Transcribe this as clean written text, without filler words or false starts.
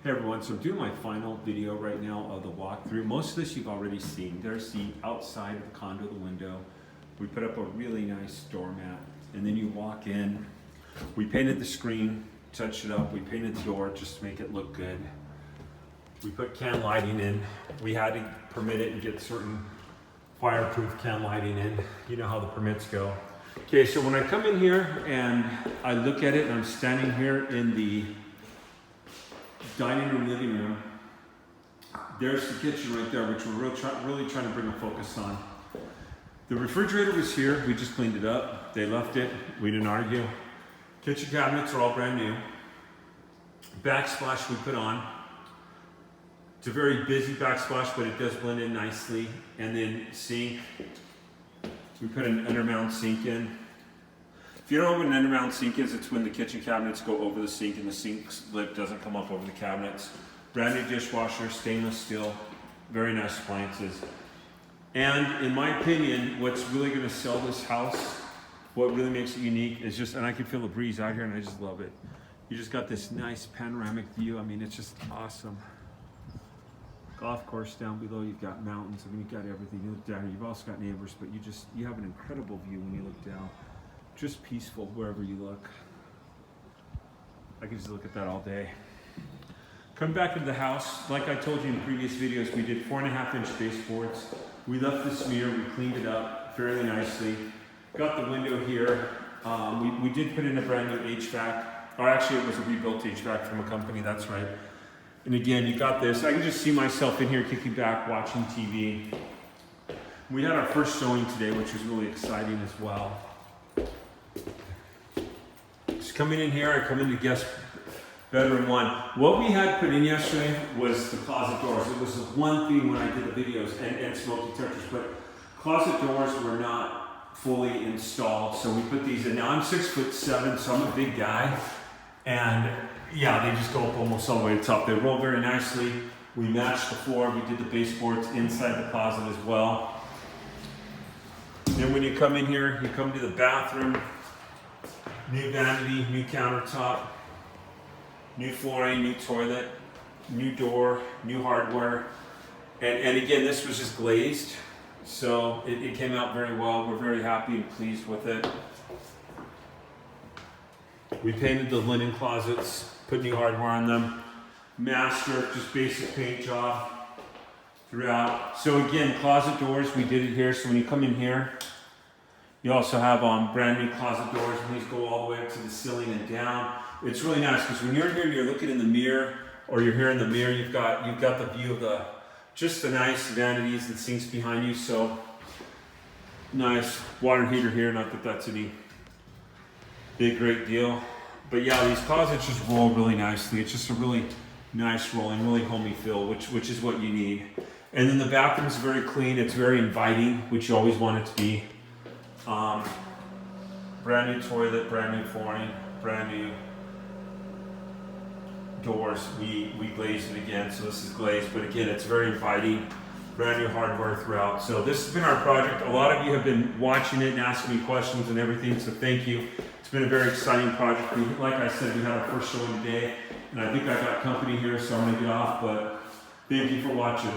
Hey everyone, so I'm doing my final video right now of the walkthrough. Most of this you've already seen. There's the outside of the condo, the window. We put up a really nice doormat, and then you walk in. We painted the screen, touched it up. We painted the door just to make it look good. We put can lighting in. We had to permit it and get certain fireproof can lighting in. You know how the permits go. Okay, so when I come in here and I look at it, and I'm standing here in the dining room, living room, there's the kitchen right there, which we're really trying to bring a focus on. The refrigerator was here, we just cleaned it up. They left it, we didn't argue. Kitchen cabinets are all brand new. Backsplash we put on. It's a very busy backsplash, but it does blend in nicely. And then sink, we put an undermount sink in. If you don't know what an undermount sink is, it's when the kitchen cabinets go over the sink and the sink lip doesn't come up over the cabinets. Brand new dishwasher, stainless steel, very nice appliances. And in my opinion, what's really gonna sell this house, what really makes it unique is just, and I can feel the breeze out here and I just love it. You just got this nice panoramic view. I mean, it's just awesome. Golf course down below, you've got mountains. I mean, you've got everything. You look down here, you've also got neighbors, but you have an incredible view when you look down. Just peaceful wherever you look. I could just look at that all day. Come back into the house. Like I told you in previous videos, we did 4.5-inch baseboards. We left the smear, we cleaned it up fairly nicely. Got the window here. We did put in a brand new HVAC, or actually it was a rebuilt HVAC from a company, that's right. And again, you got this. I can just see myself in here kicking back, watching TV. We had our first showing today, which was really exciting as well. Just coming in here, I come into guest bedroom 1. What we had put in yesterday was the closet doors. It was the one thing when I did the videos and smoke detectors, but closet doors were not fully installed, so we put these in. Now I'm 6'7", so I'm a big guy, and yeah, they just go up almost all the way to the top. They roll very nicely. We matched the floor. We did the baseboards inside the closet as well. Then when you come in here, you come to the bathroom. New vanity, new countertop, new flooring, new toilet, new door, new hardware. And again, this was just glazed. So it came out very well. We're very happy and pleased with it. We painted the linen closets, put new hardware on them. Master, just basic paint job throughout. So again, closet doors, we did it here. So when you come in here, you also have brand new closet doors, and these go all the way up to the ceiling and down. It's really nice because when you're here and you're looking in the mirror, or you're here in the mirror, you've got the view of just the nice vanities and sinks behind you. So nice water heater here. Not that that's any big great deal, but yeah, these closets just roll really nicely. It's just a really nice rolling, really homey feel, which is what you need. And then the bathroom is very clean. It's very inviting, which you always want it to be. Brand new toilet, brand new flooring, brand new doors. We glazed it again, so this is glazed, but again, it's very inviting. Brand new hardware throughout. So this has been our project. A lot of you have been watching it and asking me questions and everything, so thank you. It's been a very exciting project. Like I said, we had our first showing today, and I think I got company here, so I'm gonna get off, but thank you for watching.